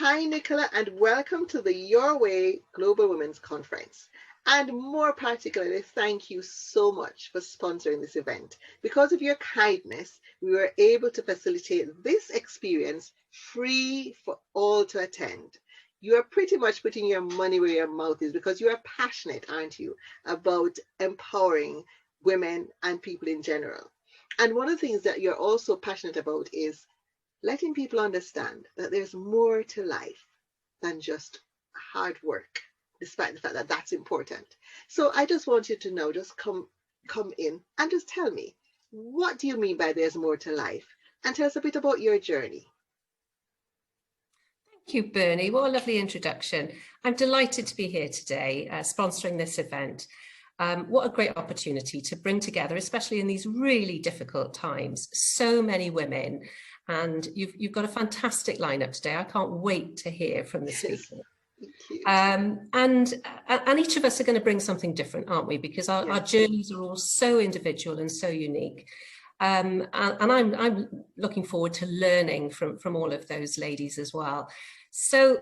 Hi, Nicola, and welcome to the Your Way Global Women's Conference. And more particularly, thank you so much for sponsoring this event. Because of your kindness, we were able to facilitate this experience free for all to attend. You are pretty much putting your money where your mouth is because you are passionate, aren't you, about empowering women and people in general. And one of the things that you're also passionate about is letting people understand that there's more to life than just hard work, despite the fact that that's important. So I just want you to know, just come in and just tell me, what do you mean by there's more to life? And tell us a bit about your journey. Thank you, Bernie. What a lovely introduction. I'm delighted to be here today, sponsoring this event. What a great opportunity to bring together, especially in these really difficult times, so many women. And you've got a fantastic lineup today. I can't wait to hear from the speaker. And each of us are going to bring something different, aren't we? Because our journeys are all so individual and so unique. And I'm looking forward to learning from all of those ladies as well. So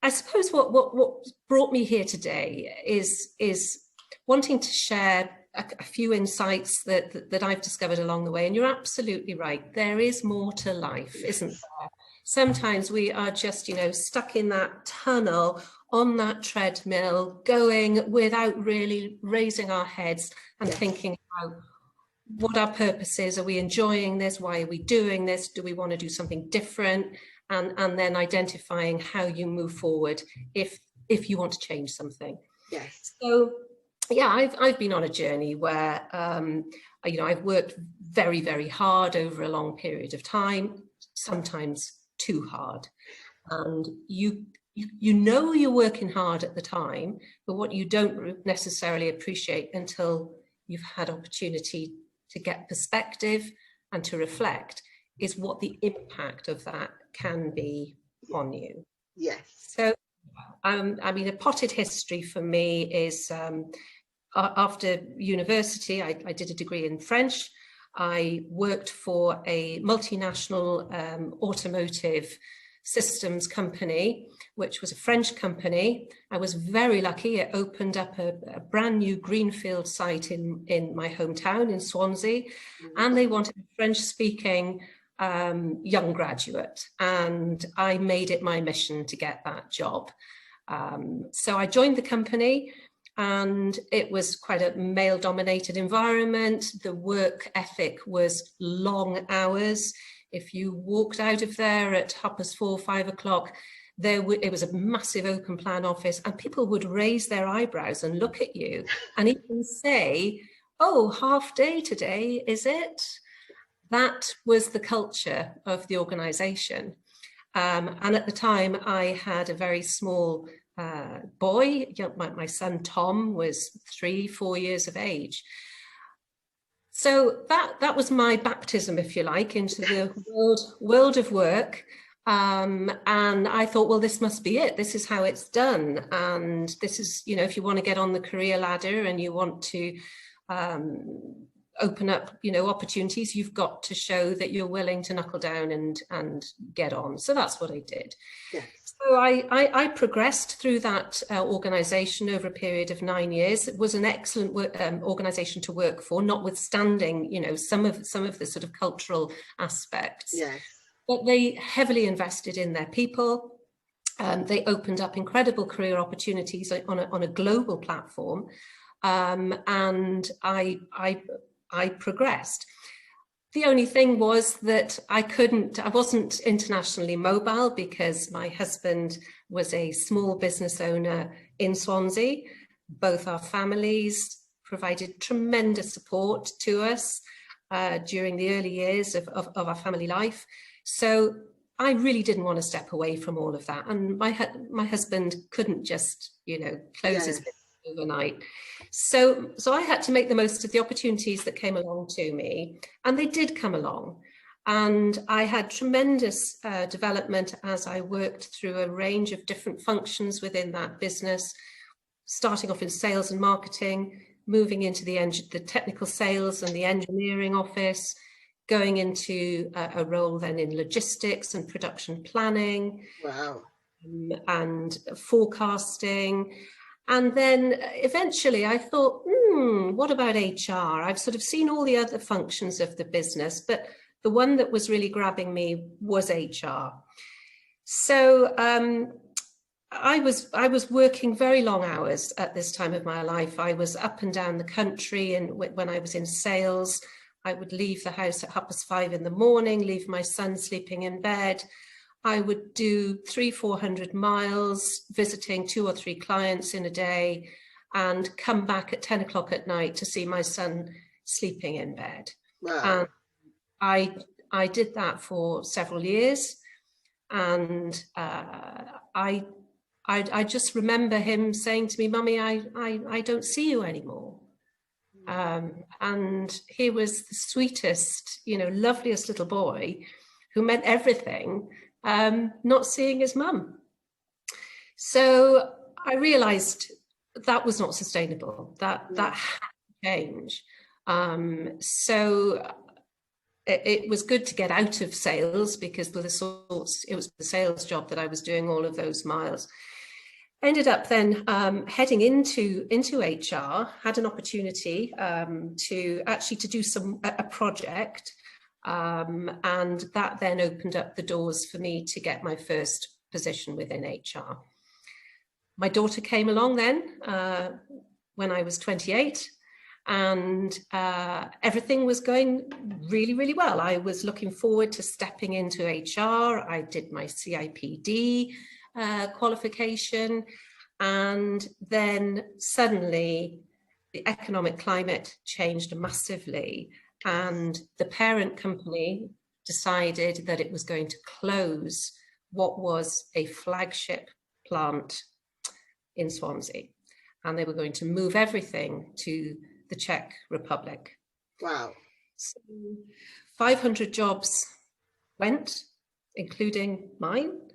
I suppose what brought me here today is wanting to share a few insights that I've discovered along the way. And you're absolutely right. There is more to life, isn't there? Sometimes we are just, stuck in that tunnel, on that treadmill, going without really raising our heads and thinking about what our purpose is. Are we enjoying this? Why are we doing this? Do we want to do something different? And then identifying how you move forward if you want to change something. Yes. So yeah, I've been on a journey where, I've worked very, very hard over a long period of time, sometimes too hard. And you know you're working hard at the time, but what you don't necessarily appreciate until you've had opportunity to get perspective and to reflect is what the impact of that can be on you. Yes. So, a potted history for me is after university, I did a degree in French. I worked for a multinational automotive systems company, which was a French company. I was very lucky. It opened up a brand new greenfield site in my hometown in Swansea, and they wanted a French-speaking young graduate, and I made it my mission to get that job. So I joined the company, and it was quite a male-dominated environment. The work ethic was long hours. If you walked out of there at 4:30, 5 o'clock, it was a massive open plan office, and people would raise their eyebrows and look at you and even say, "Oh, half day today, is it?" That was the culture of the organization. And at the time, I had a very small boy. My son Tom was 3-4 years of age. So that was my baptism, if you like, into the world of work. And I thought, well, this must be it. This is how it's done. And this is, if you want to get on the career ladder and you want to open up, opportunities, you've got to show that you're willing to knuckle down and get on. So that's what I did. Yes. So I progressed through that organization over a period of 9 years. It was an excellent organization to work for, notwithstanding, some of the sort of cultural aspects. Yes. But they heavily invested in their people. They opened up incredible career opportunities on a global platform. And I progressed. The only thing was that I wasn't internationally mobile because my husband was a small business owner in Swansea. Both our families provided tremendous support to us during the early years of our family life. So I really didn't want to step away from all of that. And my husband couldn't just, close his business overnight. So I had to make the most of the opportunities that came along to me, and they did come along. And I had tremendous development as I worked through a range of different functions within that business, starting off in sales and marketing, moving into the technical sales and the engineering office, going into a role then in logistics and production planning. Wow. And forecasting. And then eventually I thought, what about HR? I've sort of seen all the other functions of the business, but the one that was really grabbing me was HR. So I was working very long hours at this time of my life. I was up and down the country, and when I was in sales, I would leave the house at 5:30 in the morning, leave my son sleeping in bed. I would do 300-400 miles, visiting 2 or 3 clients in a day, and come back at 10 o'clock at night to see my son sleeping in bed. Wow. And I did that for several years, and I just remember him saying to me, "Mummy, I don't see you anymore." And he was the sweetest, loveliest little boy who meant everything. Not seeing his mum. So I realized that was not sustainable, that had to change. So it was good to get out of sales, because it was the sales job that I was doing all of those miles. Ended up then heading into HR, had an opportunity to do a project. And that then opened up the doors for me to get my first position within HR. My daughter came along then when I was 28, and everything was going really, really well. I was looking forward to stepping into HR. I did my CIPD qualification, and then suddenly the economic climate changed massively. And the parent company decided that it was going to close what was a flagship plant in Swansea. And they were going to move everything to the Czech Republic. Wow. So 500 jobs went, including mine.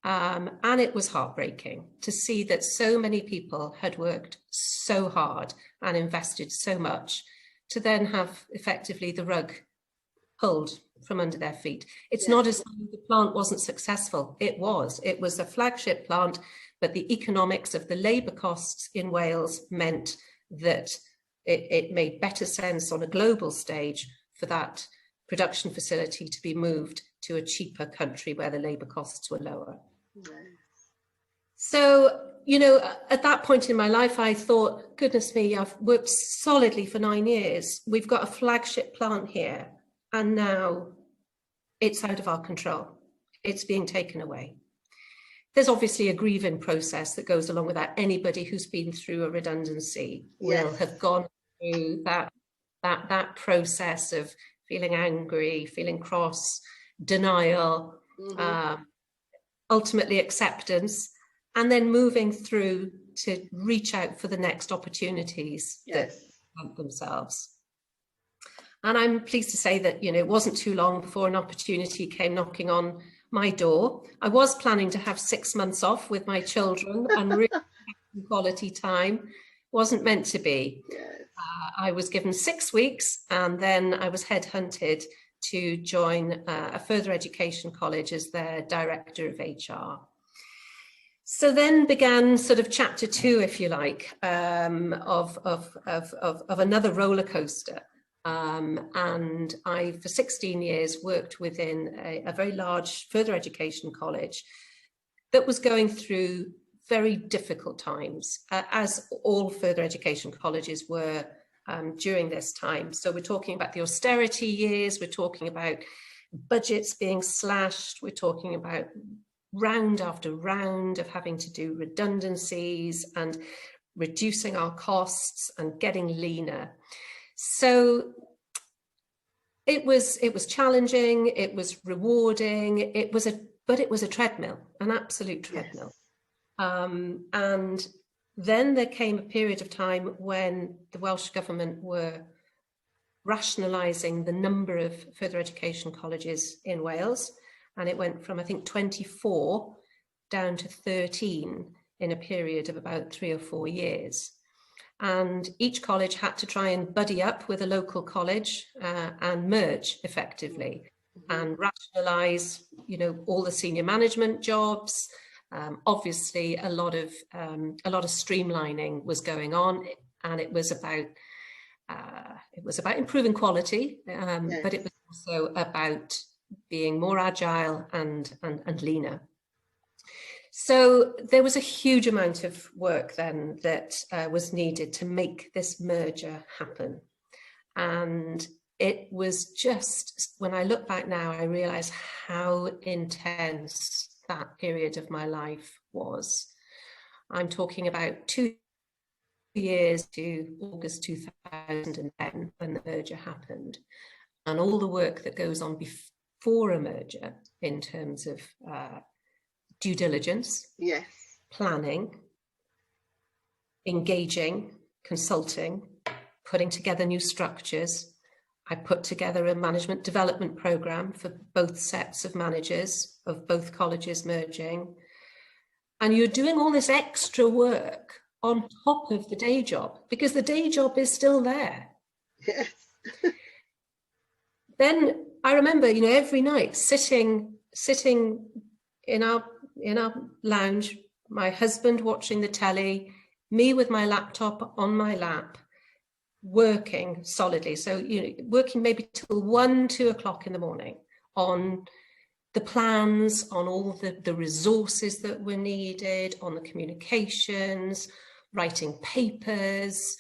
And it was heartbreaking to see that so many people had worked so hard and invested so much, to then have effectively the rug pulled from under their feet. It's not as though the plant wasn't successful. It was a flagship plant, but the economics of the labour costs in Wales meant that it made better sense on a global stage for that production facility to be moved to a cheaper country where the labour costs were lower. So, at that point in my life, I thought, goodness me, I've worked solidly for 9 years. We've got a flagship plant here, and now it's out of our control. It's being taken away. There's obviously a grieving process that goes along with that. Anybody who's been through a redundancy will have gone through that process of feeling angry, feeling cross, denial, ultimately acceptance, and then moving through to reach out for the next opportunities that present themselves. And I'm pleased to say that, it wasn't too long before an opportunity came knocking on my door. I was planning to have 6 months off with my children and really quality time. Wasn't meant to be. I was given 6 weeks, and then I was headhunted to join a further education college as their director of HR. So then began sort of chapter 2, if you like, of another roller coaster. And I, for 16 years, worked within a very large further education college that was going through very difficult times, as all further education colleges were during this time. So we're talking about the austerity years, we're talking about budgets being slashed, we're talking about round after round of having to do redundancies and reducing our costs and getting leaner. So it was challenging, it was rewarding, but it was a treadmill, an absolute treadmill. And then there came a period of time when the Welsh government were rationalising the number of further education colleges in Wales, and it went from, I think, 24 down to 13 in a period of about 3 or 4 years. and each college had to try and buddy up with a local college and merge effectively and rationalize, all the senior management jobs. Obviously, a lot of streamlining was going on, and it was about improving quality, but it was also about being more agile and leaner. So there was a huge amount of work then that was needed to make this merger happen. And it was just, when I look back now, I realize how intense that period of my life was. I'm talking about 2 years to August 2010 when the merger happened, and all the work that goes on before a merger in terms of due diligence, yes, planning, engaging, consulting, putting together new structures. I put together a management development program for both sets of managers of both colleges merging. And you're doing all this extra work on top of the day job, because the day job is still there. yes. Then I remember, every night sitting in our lounge, my husband watching the telly, me with my laptop on my lap, working solidly. So, working maybe till 1, 2 o'clock in the morning on the plans, on all the resources that were needed, on the communications, writing papers,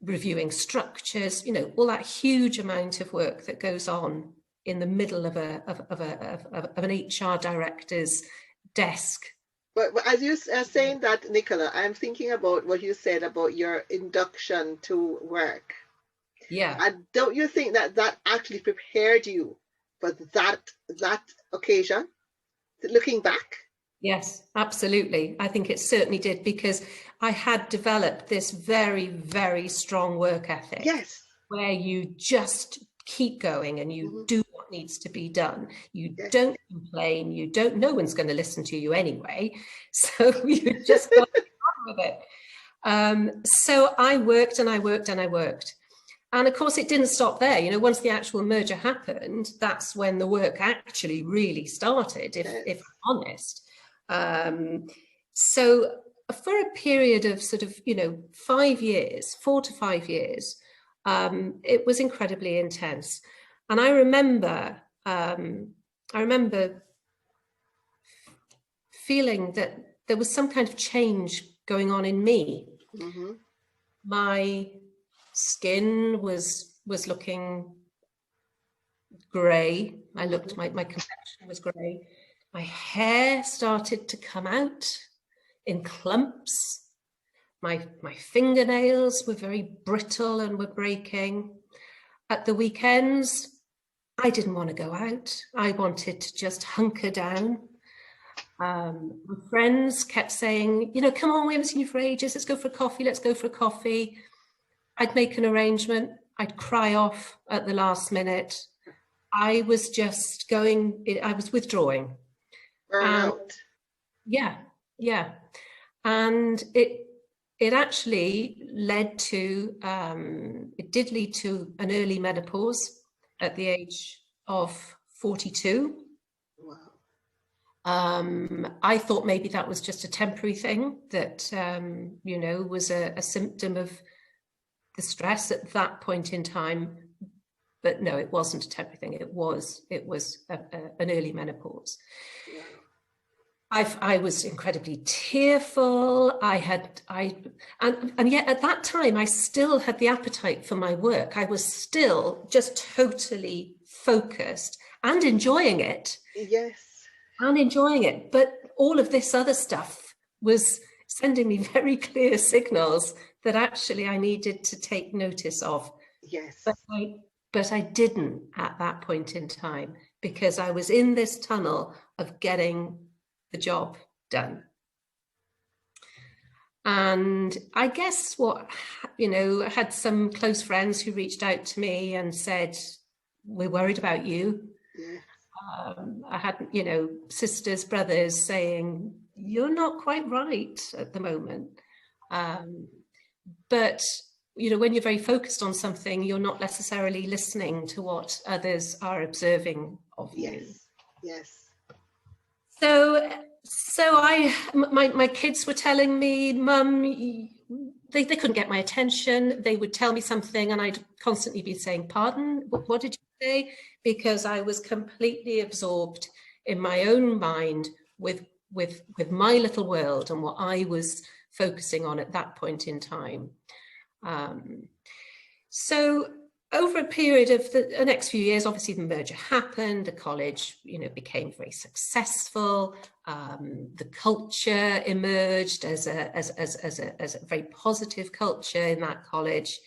reviewing structures, all that huge amount of work that goes on in the middle of an HR director's desk. But as you are saying that, Nicola, I'm thinking about what you said about your induction to work. Yeah. And don't you think that actually prepared you for that occasion, looking back? Yes, absolutely. I think it certainly did, because I had developed this very, very strong work ethic. Yes. Where you just keep going and you do what needs to be done. You don't complain. No one's going to listen to you anyway. So you just got to get on with it. So I worked and I worked and I worked. And of course, it didn't stop there. Once the actual merger happened, that's when the work actually really started, if I'm honest. So for a period of sort of, 5 years, 4 to 5 years, it was incredibly intense. And I remember feeling that there was some kind of change going on in me. Mm-hmm. My skin was looking grey. I looked, my complexion was grey. My hair started to come out in clumps. My fingernails were very brittle and were breaking. At the weekends, I didn't want to go out. I wanted to just hunker down. My friends kept saying, come on, we haven't seen you for ages. Let's go for a coffee. Let's go for a coffee. I'd make an arrangement. I'd cry off at the last minute. I was just I was withdrawing. Burnout. Yeah. And it actually led to, it did lead to an early menopause at the age of 42. Wow. I thought maybe that was just a temporary thing that, was a symptom of the stress at that point in time. But no, it wasn't a temporary thing. It was an early menopause. Yeah. I was incredibly tearful. And yet at that time, I still had the appetite for my work. I was still just totally focused and enjoying it. Yes. And enjoying it. But all of this other stuff was sending me very clear signals that actually I needed to take notice of. Yes. But I didn't at that point in time, because I was in this tunnel of getting the job done. And I guess I had some close friends who reached out to me and said, we're worried about you. Yeah. I had, sisters, brothers saying, you're not quite right at the moment. but you know, when you're very focused on something, you're not necessarily listening to what others are observing of you. Yes, yes. So my kids were telling me, Mum, they couldn't get my attention. They would tell me something and I'd constantly be saying, pardon, what did you say? Because I was completely absorbed in my own mind with my little world and what I was focusing on at that point in time. So over a period of the next few years, obviously the merger happened, the college, you know, became very successful. The culture emerged as a very positive culture in that college.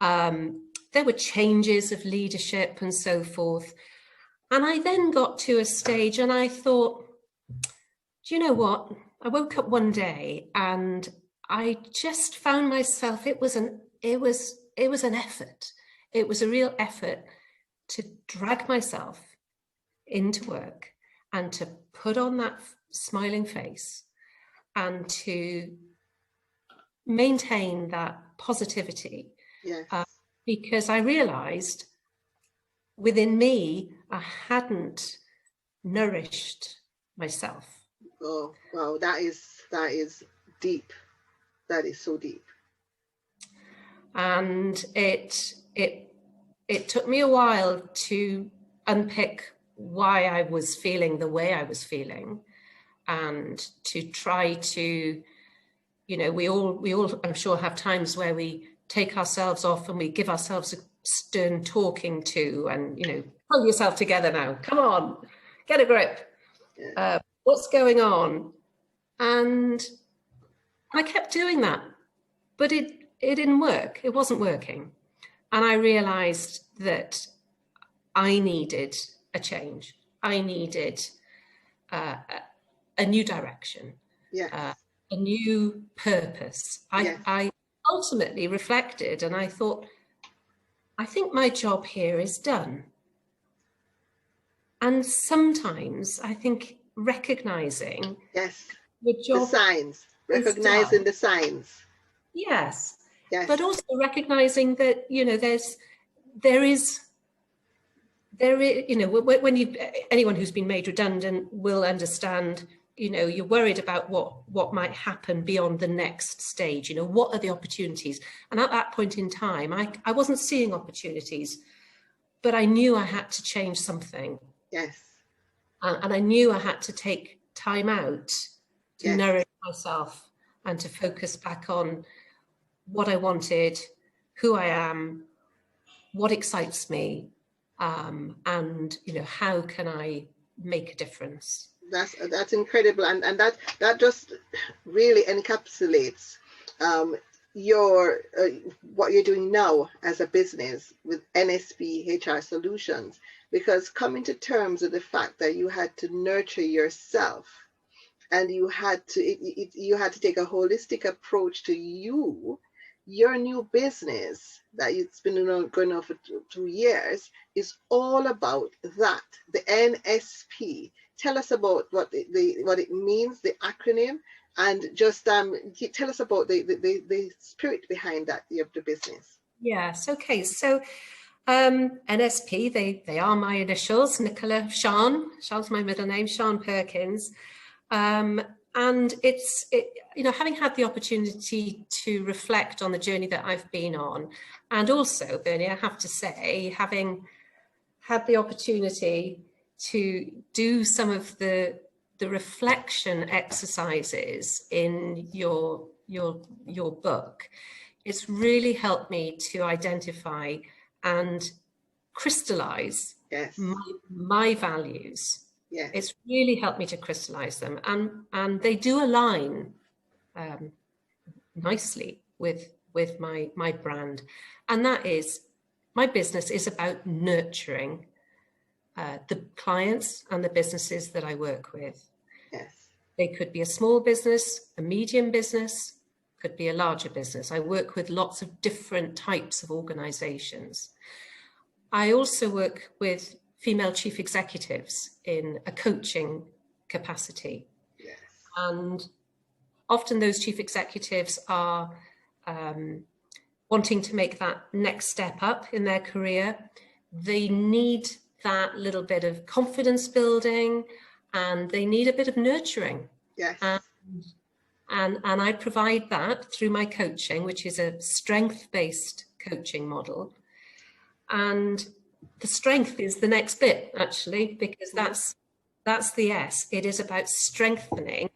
There were changes of leadership and so forth. And I then got to a stage and I thought, do you know what? I woke up one day and I just found myself, it was an effort. It was a real effort to drag myself into work and to put on that smiling face and to maintain that positivity. Yes. Because I realized within me, I hadn't nourished myself. Oh, wow, that is deep. That is so deep. And it took me a while to unpick why I was feeling the way I was feeling, and to try to, you know, we all I'm sure have times where we take ourselves off and we give ourselves a stern talking to, and, you know, pull yourself together now, come on, get a grip. Yeah. What's going on? And I kept doing that, but it didn't work. It wasn't working. And I realized that I needed a change. I needed a new direction, Yes. a new purpose. Yes. I ultimately reflected and I thought, I think my job here is done. And sometimes I think recognizing Yes. the job, the signs, recognizing the signs. Yes. Yes. But also recognizing that, you know, there is, you know, when anyone who's been made redundant will understand, you know, you're worried about what might happen beyond the next stage. You know, what are the opportunities? And at that point in time, I wasn't seeing opportunities, but I knew I had to change something. Yes. And I knew I had to take time out to Yes. nourish myself and to focus back on what I wanted, who I am, what excites me, and, you know, how can I make a difference? That's incredible, and that just really encapsulates your what you're doing now as a business with NSP HR Solutions, because coming to terms with the fact that you had to nurture yourself and you had to take a holistic approach to your new business that it's been going on for 2 years is all about that, the NSP. Tell us about what it means, the acronym, and just tell us about the spirit behind that of the business. Yes, okay. So NSP, they are my initials, Nicola, Sean's my middle name, Sean Perkins. And it's, you know, having had the opportunity to reflect on the journey that I've been on, and also, Bernie, I have to say, having had the opportunity to do some of the reflection exercises in your book, it's really helped me to identify and crystallize Yes. my values. Yes. It's really helped me to crystallize them, and they do align nicely with my brand, and that is, my business is about nurturing the clients and the businesses that I work with. Yes. They could be a small business, a medium business, could be a larger business. I work with lots of different types of organizations. I also work with female chief executives in a coaching capacity. Yes. And often those chief executives are wanting to make that next step up in their career, they need that little bit of confidence building, and they need a bit of nurturing. Yes. And I provide that through my coaching, which is a strength-based coaching model. And the strength is the next bit, actually, because that's the S. It is about strengthening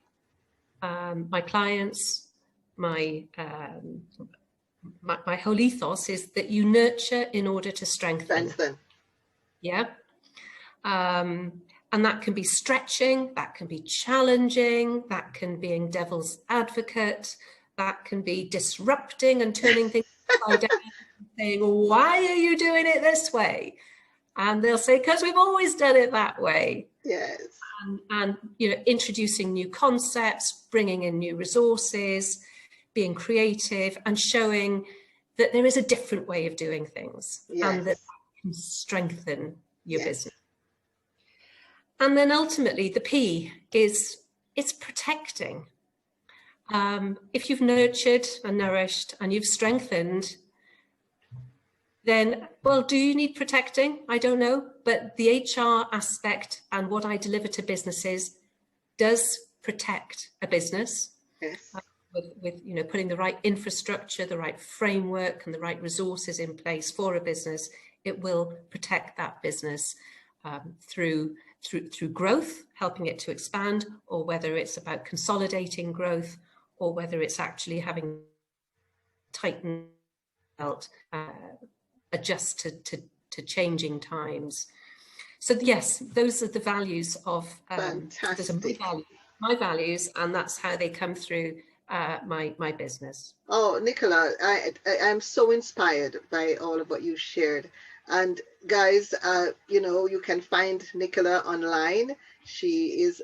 my clients. My whole ethos is that you nurture in order to strengthen. Yeah. And that can be stretching, that can be challenging, that can be being devil's advocate, that can be disrupting and turning things upside down and saying, why are you doing it this way? And they'll say, because we've always done it that way. Yes. And you know, introducing new concepts, bringing in new resources, being creative, and showing that there is a different way of doing things, and that can strengthen your business. And then ultimately, the P is, it's protecting. If you've nurtured and nourished and you've strengthened, then, well, do you need protecting? I don't know. But the HR aspect and what I deliver to businesses does protect a business. Yes. With you know, putting the right infrastructure, the right framework, and the right resources in place for a business, it will protect that business through growth, helping it to expand, or whether it's about consolidating growth, or whether it's actually having tightened belt, adjust to changing times. So yes, those are the values of my values, and that's how they come through my business. Oh, Nicola, I'm so inspired by all of what you shared. And guys, you know, you can find Nicola online. She is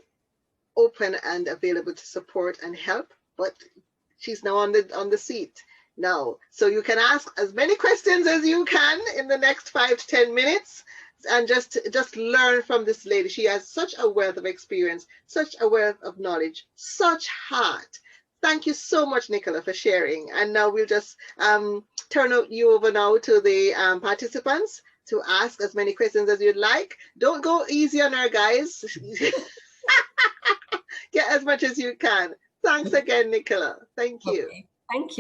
open and available to support and help, but she's now on the seat now. So you can ask as many questions as you can in the next 5 to 10 minutes, and just learn from this lady. She has such a wealth of experience, such a wealth of knowledge, such heart. Thank you so much, Nicola, for sharing. And now we'll just turn you over now to the participants to ask as many questions as you'd like. Don't go easy on our guys. Get as much as you can. Thanks again, Nicola. Thank you. Okay. Thank you.